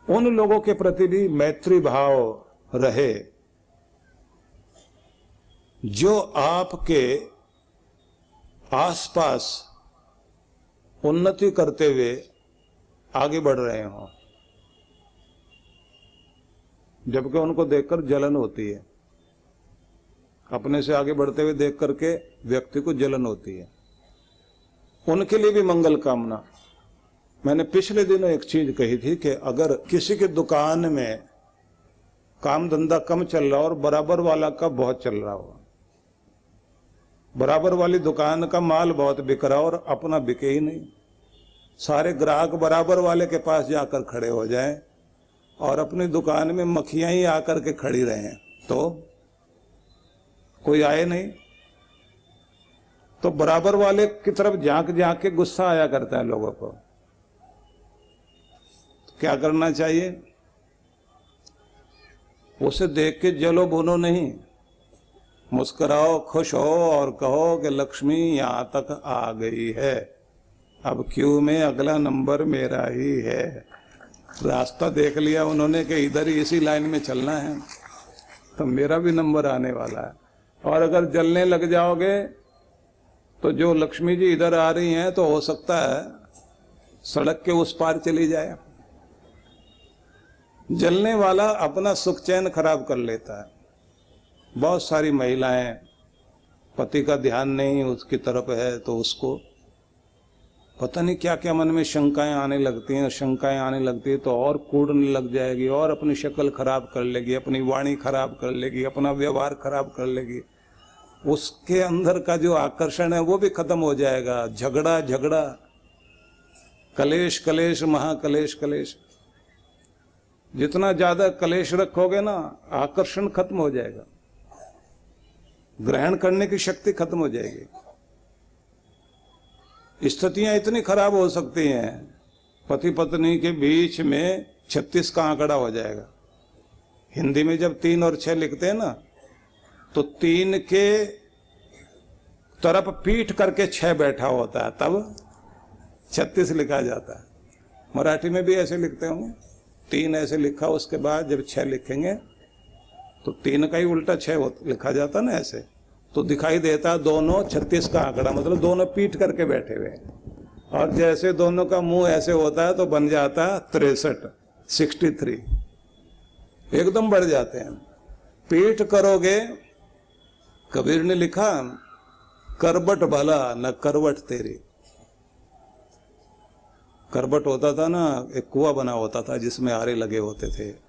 उन लोगों के प्रति भी मैत्री भाव रहे जो आपके आसपास उन्नति करते हुए आगे बढ़ रहे हों, जबकि उनको देखकर जलन होती है। अपने से आगे बढ़ते हुए देख करके व्यक्ति को जलन होती है। उनके लिए भी मंगल कामना। मैंने पिछले दिनों एक चीज कही थी कि अगर किसी की दुकान में काम धंधा कम चल रहा हो और बराबर वाला का बहुत चल रहा हो, बराबर वाली दुकान का माल बहुत बिक रहा हो और अपना बिके ही नहीं, सारे ग्राहक बराबर वाले के पास जाकर खड़े हो जाएं और अपनी दुकान में मक्खियां ही आकर के खड़ी रहें, तो कोई आए नहीं। तो बराबर वाले की तरफ झांक झांक के गुस्सा आया करता है लोगों को। तो क्या करना चाहिए? उसे देख के जलो भुनो नहीं, मुस्कुराओ, खुश हो और कहो कि लक्ष्मी यहां तक आ गई है, अब क्यू में अगला नंबर मेरा ही है। रास्ता देख लिया उन्होंने कि इधर ही इसी लाइन में चलना है, तो मेरा भी नंबर आने वाला है। और अगर जलने लग जाओगे तो जो लक्ष्मी जी इधर आ रही हैं तो हो सकता है सड़क के उस पार चली जाए। जलने वाला अपना सुख चैन खराब कर लेता है। बहुत सारी महिलाएं, पति का ध्यान नहीं उसकी तरफ है तो उसको पता नहीं क्या क्या मन में शंकाएं आने लगती हैं। शंकाएं आने लगती है तो और कूड़ने लग जाएगी और अपनी शक्ल खराब कर लेगी, अपनी वाणी खराब कर लेगी, अपना व्यवहार खराब कर लेगी। उसके अंदर का जो आकर्षण है वो भी खत्म हो जाएगा। झगड़ा झगड़ा, कलेश कलेश, महाकलेश कलेश। जितना ज्यादा कलेश रखोगे ना, आकर्षण खत्म हो जाएगा, ग्रहण करने की शक्ति खत्म हो जाएगी। स्थितियां इतनी खराब हो सकती हैं, पति पत्नी के बीच में 36 का आंकड़ा हो जाएगा। हिंदी में जब 3 और 6 लिखते हैं ना, तो 3 के तरफ पीठ करके 6 बैठा होता है, तब 36 लिखा जाता है। मराठी में भी ऐसे लिखते होंगे, 3 ऐसे लिखा, उसके बाद जब 6 लिखेंगे तो 3 का ही उल्टा 6 लिखा जाता ना, ऐसे तो दिखाई देता दोनों 36 का आंकड़ा, मतलब दोनों पीठ करके बैठे हुए। और जैसे दोनों का मुंह ऐसे होता है तो बन जाता 63, 63, एकदम बढ़ जाते हैं। पीठ करोगे, कबीर ने लिखा, करबट भला न करवट तेरी। करबट होता था ना, एक कुआं बना होता था जिसमें आरे लगे होते थे।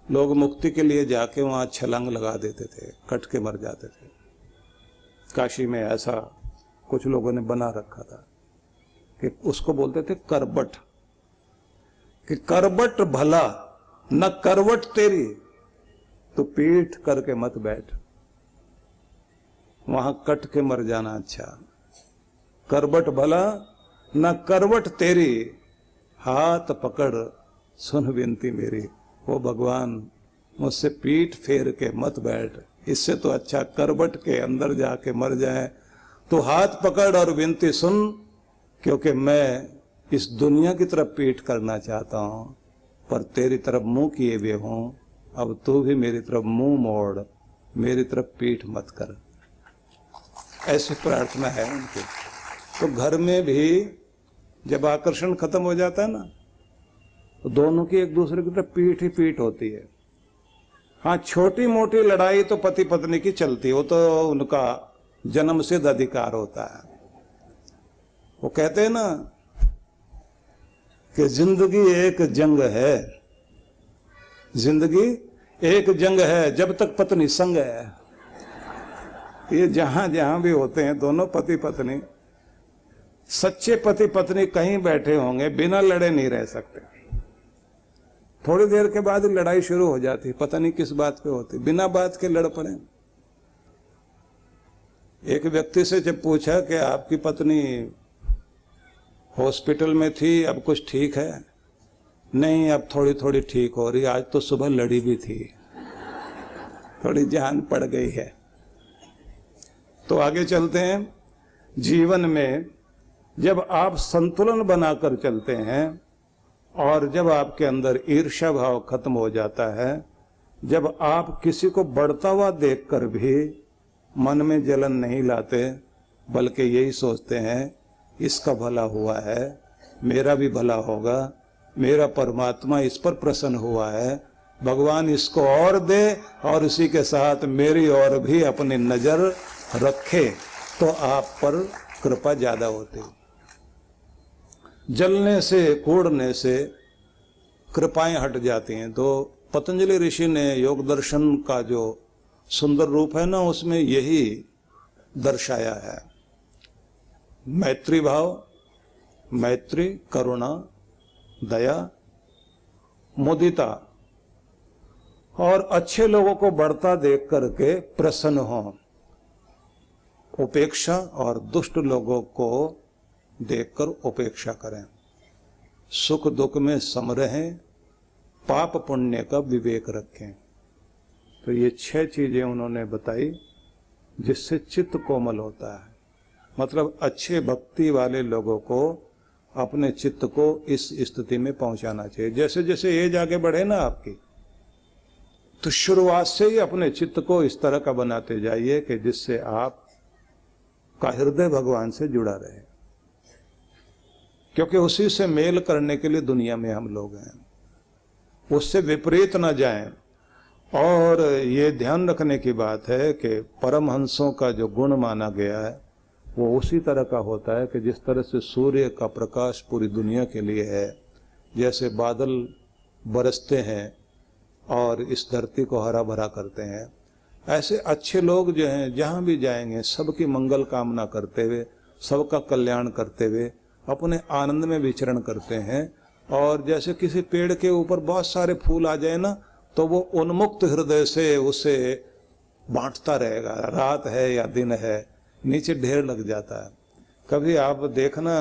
लोग मुक्ति के लिए जाके वहां छलांग लगा देते थे, कट के मर जाते थे। काशी में ऐसा कुछ लोगों ने बना रखा था कि उसको बोलते थे करबट, कि करबट भला न करवट तेरी, तो पीठ करके मत बैठ, वहां कट के मर जाना अच्छा। करबट भला न करवट तेरी, हाथ पकड़ सुन विनती मेरी। वो भगवान, मुझसे पीठ फेर के मत बैठ, इससे तो अच्छा करबट के अंदर जाके मर जाए। तो हाथ पकड़ और विनती सुन, क्योंकि मैं इस दुनिया की तरफ पीठ करना चाहता हूं, पर तेरी तरफ मुंह किए हुए हूं। अब तू भी मेरी तरफ मुंह मोड़, मेरी तरफ पीठ मत कर। ऐसी प्रार्थना है उनकी। तो घर में भी जब आकर्षण खत्म हो जाता है ना, तो दोनों की एक दूसरे की तरफ पीठ ही पीठ होती है। हाँ, छोटी मोटी लड़ाई तो पति पत्नी की चलती है, वो तो उनका जन्म सिद्ध अधिकार होता है। वो कहते हैं ना कि जिंदगी एक जंग है, जिंदगी एक जंग है, जब तक पत्नी संग है। ये जहां जहां भी होते हैं दोनों पति पत्नी, सच्चे पति पत्नी कहीं बैठे होंगे, बिना लड़े नहीं रह सकते। थोड़ी देर के बाद लड़ाई शुरू हो जाती, पता नहीं किस बात पे होती, बिना बात के लड़ पड़े। एक व्यक्ति से जब पूछा कि आपकी पत्नी हॉस्पिटल में थी, अब कुछ ठीक है? नहीं, अब थोड़ी थोड़ी ठीक हो रही, आज तो सुबह लड़ी भी थी, थोड़ी जान पड़ गई है। तो आगे चलते हैं। जीवन में जब आप संतुलन बनाकर चलते हैं और जब आपके अंदर ईर्ष्या भाव खत्म हो जाता है, जब आप किसी को बढ़ता हुआ देखकर भी मन में जलन नहीं लाते, बल्कि यही सोचते हैं इसका भला हुआ है, मेरा भी भला होगा, मेरा परमात्मा इस पर प्रसन्न हुआ है, भगवान इसको और दे और इसी के साथ मेरी ओर भी अपनी नजर रखे, तो आप पर कृपा ज्यादा होती। जलने से, कूड़ने से कृपाएं हट जाती हैं। तो पतंजलि ऋषि ने योग दर्शन का जो सुंदर रूप है ना, उसमें यही दर्शाया है। मैत्री भाव, मैत्री, करुणा, दया, मुदिता, और अच्छे लोगों को बढ़ता देख करके प्रसन्न हो, उपेक्षा, और दुष्ट लोगों को देखकर उपेक्षा करें, सुख दुख में सम रहें, पाप पुण्य का विवेक रखें। तो ये 6 चीजें उन्होंने बताई जिससे चित्त कोमल होता है। मतलब अच्छे भक्ति वाले लोगों को अपने चित्त को इस स्थिति में पहुंचाना चाहिए। जैसे जैसे एज आगे बढ़े ना आपकी, तो शुरुआत से ही अपने चित्त को इस तरह का बनाते जाइए कि जिससे आप का हृदय भगवान से जुड़ा रहे, क्योंकि उसी से मेल करने के लिए दुनिया में हम लोग हैं, उससे विपरीत न जाएं। और ये ध्यान रखने की बात है कि परमहंसों का जो गुण माना गया है वो उसी तरह का होता है कि जिस तरह से सूर्य का प्रकाश पूरी दुनिया के लिए है, जैसे बादल बरसते हैं और इस धरती को हरा भरा करते हैं, ऐसे अच्छे लोग जो हैं जहाँ भी जाएंगे सबकी मंगल कामना करते हुए, सबका कल्याण करते हुए अपने आनंद में विचरण करते हैं। और जैसे किसी पेड़ के ऊपर बहुत सारे फूल आ जाए ना, तो वो उन्मुक्त हृदय से उसे बांटता रहेगा, रात है या दिन है, नीचे ढेर लग जाता है। कभी आप देखना,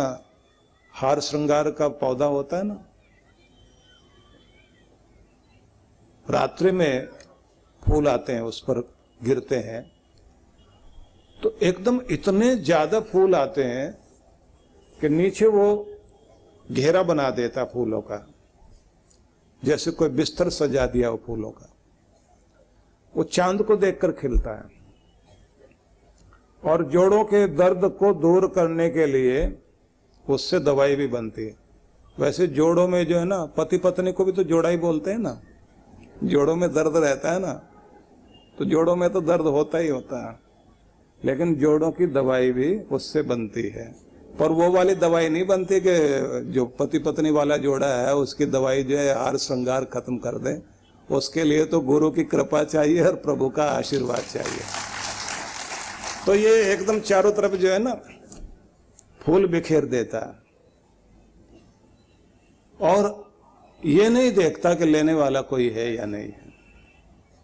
हार श्रृंगार का पौधा होता है ना, रात्रि में फूल आते हैं, उस पर गिरते हैं, तो एकदम इतने ज्यादा फूल आते हैं कि नीचे वो घेरा बना देता फूलों का, जैसे कोई बिस्तर सजा दिया हो फूलों का। वो चांद को देखकर खिलता है। और जोड़ों के दर्द को दूर करने के लिए उससे दवाई भी बनती है। वैसे जोड़ों में जो है ना, पति पत्नी को भी तो जोड़ा ही बोलते हैं ना, जोड़ों में दर्द रहता है ना, तो जोड़ों में तो दर्द होता ही होता है, लेकिन जोड़ों की दवाई भी उससे बनती है। पर वो वाली दवाई नहीं बनती कि जो पति पत्नी वाला जोड़ा है उसकी दवाई जो है हार श्रृंगार खत्म कर दे। उसके लिए तो गुरु की कृपा चाहिए और प्रभु का आशीर्वाद चाहिए। तो ये एकदम चारों तरफ जो है ना फूल बिखेर देता है, और ये नहीं देखता कि लेने वाला कोई है या नहीं है।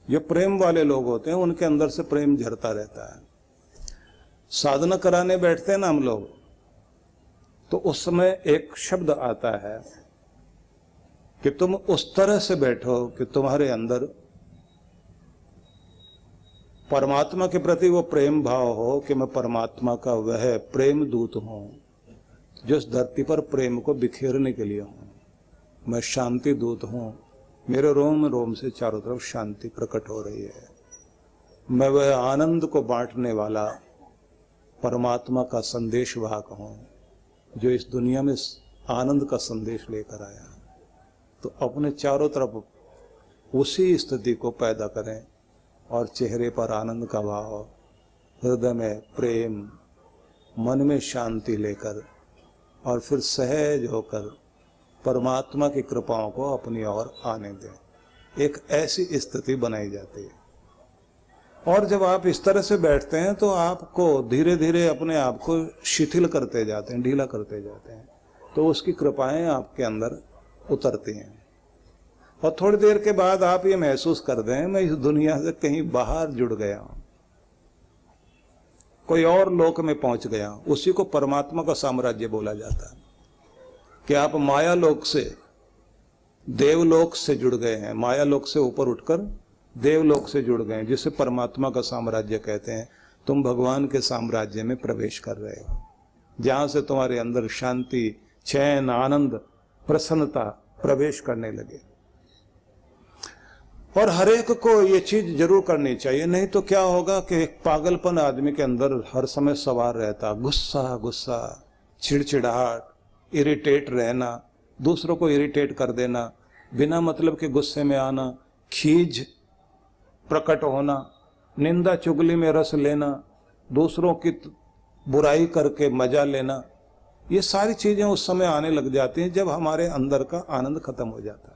जो प्रेम वाले लोग होते हैं उनके अंदर से प्रेम झरता रहता है। साधना कराने बैठते हैं ना हम लोग, तो उस समय एक शब्द आता है कि तुम उस तरह से बैठो कि तुम्हारे अंदर परमात्मा के प्रति वो प्रेम भाव हो कि मैं परमात्मा का वह प्रेम दूत हूं जो इस धरती पर प्रेम को बिखेरने के लिए हूं। मैं शांति दूत हूं, मेरे रोम रोम से चारों तरफ शांति प्रकट हो रही है। मैं वह आनंद को बांटने वाला परमात्मा का संदेश वाहक हूं जो इस दुनिया में आनंद का संदेश लेकर आया। तो अपने चारों तरफ उसी स्थिति को पैदा करें और चेहरे पर आनंद का भाव, हृदय में प्रेम, मन में शांति लेकर, और फिर सहज होकर परमात्मा की कृपाओं को अपनी ओर आने दें। एक ऐसी स्थिति बनाई जाती है। और जब आप इस तरह से बैठते हैं तो आपको धीरे धीरे अपने आप को शिथिल करते जाते हैं, ढीला करते जाते हैं, तो उसकी कृपाएं आपके अंदर उतरती हैं। और थोड़ी देर के बाद आप ये महसूस कर दें, मैं इस दुनिया से कहीं बाहर जुड़ गया हूं, कोई और लोक में पहुंच गया हूं। उसी को परमात्मा का साम्राज्य बोला जाता है कि आप माया लोक से देवलोक से जुड़ गए हैं, माया लोक से ऊपर उठकर देवलोक से जुड़ गए, जिसे परमात्मा का साम्राज्य कहते हैं। तुम भगवान के साम्राज्य में प्रवेश कर रहे हो, जहां से तुम्हारे अंदर शांति, चैन, आनंद, प्रसन्नता प्रवेश करने लगे। और हर एक को ये चीज जरूर करनी चाहिए, नहीं तो क्या होगा कि एक पागलपन आदमी के अंदर हर समय सवार रहता, गुस्सा गुस्सा, चिड़चिड़ाहट, इरिटेट रहना, दूसरों को इरिटेट कर देना, बिना मतलब के गुस्से में आना, खीज प्रकट होना, निंदा चुगली में रस लेना, दूसरों की बुराई करके मजा लेना, ये सारी चीजें उस समय आने लग जाती हैं जब हमारे अंदर का आनंद खत्म हो जाता है।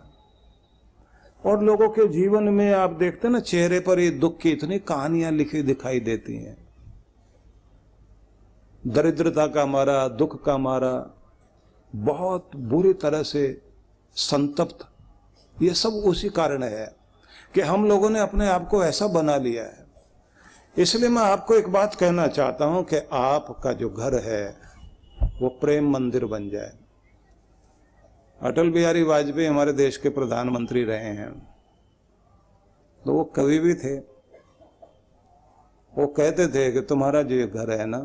और लोगों के जीवन में आप देखते हैं ना, चेहरे पर ये दुख की इतनी कहानियां लिखी दिखाई देती हैं, दरिद्रता का मारा, दुख का मारा, बहुत बुरी तरह से संतप्त, ये सब उसी कारण है कि हम लोगों ने अपने आप को ऐसा बना लिया है। इसलिए मैं आपको एक बात कहना चाहता हूं कि आपका जो घर है वो प्रेम मंदिर बन जाए। अटल बिहारी वाजपेयी हमारे देश के प्रधानमंत्री रहे हैं, तो वो कवि भी थे। वो कहते थे कि तुम्हारा जो घर है ना,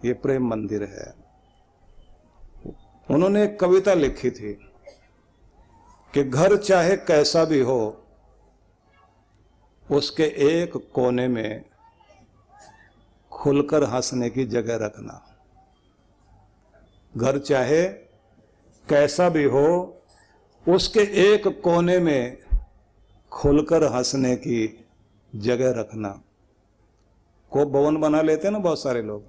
ये प्रेम मंदिर है। उन्होंने एक कविता लिखी थी कि घर चाहे कैसा भी हो, उसके एक कोने में खुलकर हंसने की जगह रखना। घर चाहे कैसा भी हो, उसके एक कोने में खुलकर हंसने की जगह रखना। को भवन बना लेते हैं ना बहुत सारे लोग।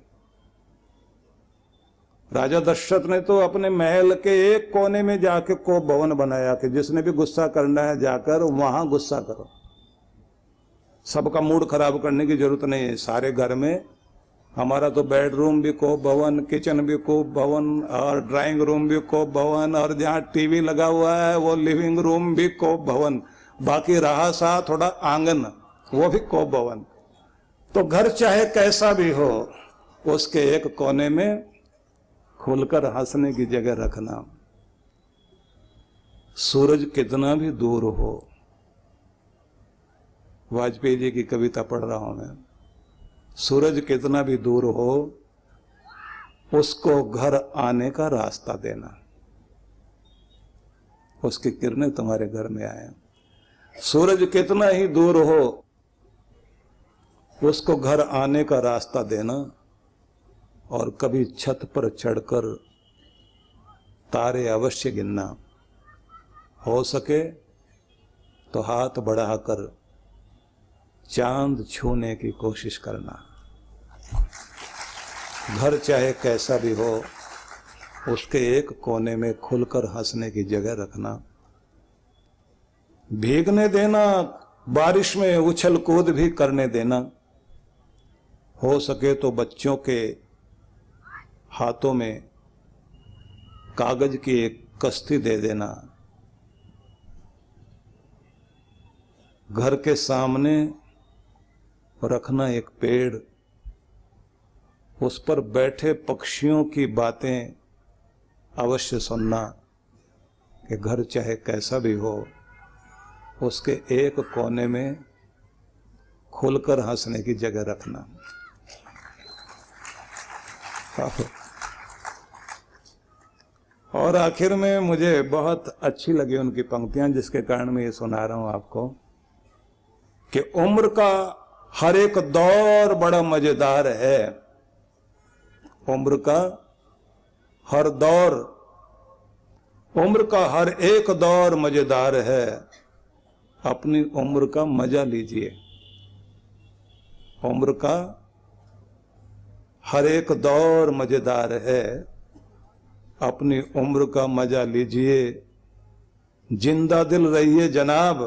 राजा दशरथ ने तो अपने महल के एक कोने में जाके को भवन बनाया कि जिसने भी गुस्सा करना है जाकर वहां गुस्सा करो। सबका मूड खराब करने की जरूरत नहीं है। सारे घर में, हमारा तो बेडरूम भी को भवन, किचन भी को भवन, और ड्राइंग रूम भी को भवन, और जहाँ टीवी लगा हुआ है वो लिविंग रूम भी को भवन, बाकी रहा सा थोड़ा आंगन, वो भी को भवन। तो घर चाहे कैसा भी हो, उसके एक कोने में खुलकर हंसने की जगह रखना। सूरज कितना भी दूर हो, वाजपेयी जी की कविता पढ़ रहा हूं मैं, सूरज कितना भी दूर हो, उसको घर आने का रास्ता देना। उसकी किरणें तुम्हारे घर में आए। सूरज कितना ही दूर हो, उसको घर आने का रास्ता देना। और कभी छत पर चढ़कर तारे अवश्य गिनना। हो सके तो हाथ बढ़ाकर चांद छूने की कोशिश करना। घर चाहे कैसा भी हो, उसके एक कोने में खुलकर हंसने की जगह रखना। भीगने देना, बारिश में उछल कूद भी करने देना। हो सके तो बच्चों के हाथों में कागज की एक कश्ती दे देना। घर के सामने रखना एक पेड़, उस पर बैठे पक्षियों की बातें अवश्य सुनना। कि घर चाहे कैसा भी हो, उसके एक कोने में खुलकर हंसने की जगह रखना। और आखिर में मुझे बहुत अच्छी लगी उनकी पंक्तियां, जिसके कारण मैं ये सुना रहा हूं आपको कि उम्र का हर एक दौर बड़ा मजेदार है। उम्र का हर दौर, उम्र का हर एक दौर मजेदार है। अपनी उम्र का मजा लीजिए। उम्र का हर एक दौर मजेदार है, अपनी उम्र का मजा लीजिए। जिंदा दिल रहिए जनाब,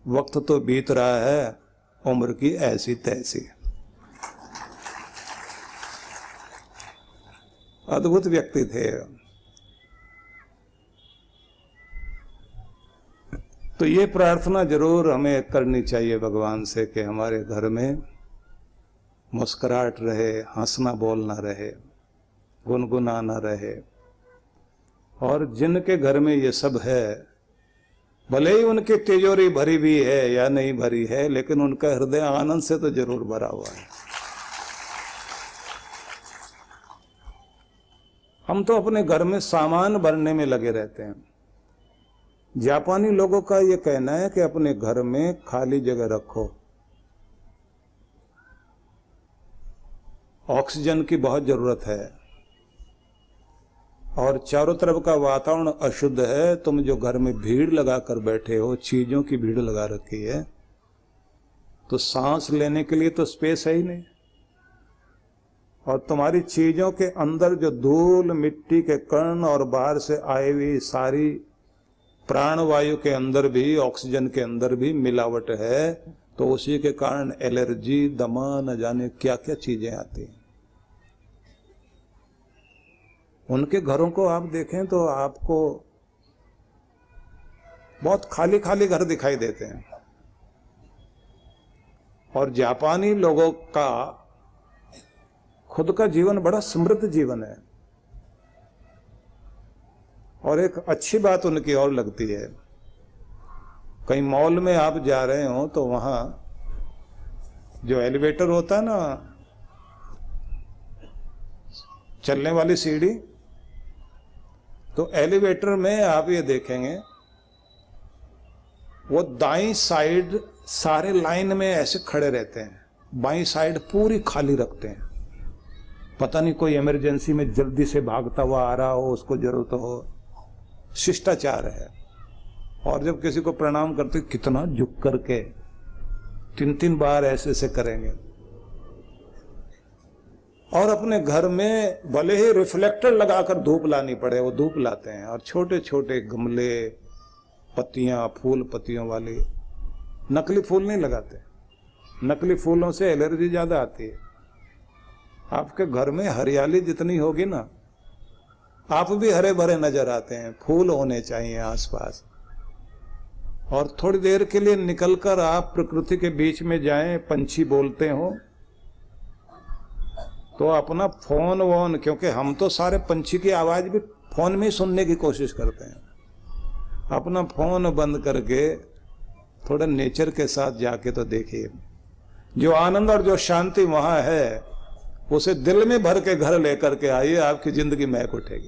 वक्त तो बीत रहा है, उम्र की ऐसी तैसी। अद्भुत व्यक्ति थे। तो ये प्रार्थना जरूर हमें करनी चाहिए भगवान से कि हमारे घर में मुस्कुराहट रहे, हंसना बोलना रहे, गुनगुनाना रहे। और जिनके घर में ये सब है, भले ही उनकी तिजोरी भरी भी है या नहीं भरी है, लेकिन उनका हृदय आनंद से तो जरूर भरा हुआ है। हम तो अपने घर में सामान भरने में लगे रहते हैं। जापानी लोगों का यह कहना है कि अपने घर में खाली जगह रखो, ऑक्सीजन की बहुत जरूरत है और चारों तरफ का वातावरण अशुद्ध है। तुम जो घर में भीड़ लगा कर बैठे हो, चीजों की भीड़ लगा रखी है, तो सांस लेने के लिए तो स्पेस है ही नहीं। और तुम्हारी चीजों के अंदर जो धूल मिट्टी के कण और बाहर से आई हुई सारी प्राणवायु के अंदर भी, ऑक्सीजन के अंदर भी मिलावट है, तो उसी के कारण एलर्जी, दमा, न जाने क्या क्या चीजें आती हैं। उनके घरों को आप देखें तो आपको बहुत खाली खाली घर दिखाई देते हैं। और जापानी लोगों का खुद का जीवन बड़ा समृद्ध जीवन है। और एक अच्छी बात उनकी और लगती है, कहीं मॉल में आप जा रहे हो तो वहां जो एलिवेटर होता है ना, चलने वाली सीढ़ी, तो एलिवेटर में आप ये देखेंगे वो दाईं साइड सारे लाइन में ऐसे खड़े रहते हैं, बाईं साइड पूरी खाली रखते हैं। पता नहीं कोई इमरजेंसी में जल्दी से भागता हुआ आ रहा हो, उसको जरूरत हो, शिष्टाचार है। और जब किसी को प्रणाम करते कितना झुक करके 3-3 बार ऐसे से करेंगे। और अपने घर में भले ही रिफ्लेक्टर लगाकर धूप लानी पड़े, वो धूप लाते हैं। और छोटे छोटे गमले, पत्तियां, फूल पत्तियों वाली, नकली फूल नहीं लगाते। नकली फूलों से एलर्जी ज्यादा आती है। आपके घर में हरियाली जितनी होगी ना, आप भी हरे भरे नजर आते हैं। फूल होने चाहिए आसपास। और थोड़ी देर के लिए निकलकर आप प्रकृति के बीच में जाएं, पंछी बोलते हो तो अपना फोन वोन, क्योंकि हम तो सारे पंछी की आवाज भी फोन में ही सुनने की कोशिश करते हैं, अपना फोन बंद करके थोड़ा नेचर के साथ जाके तो देखिए। जो आनंद और जो शांति वहां है, उसे दिल में भर के घर लेकर के आइए, आपकी जिंदगी महक उठेगी।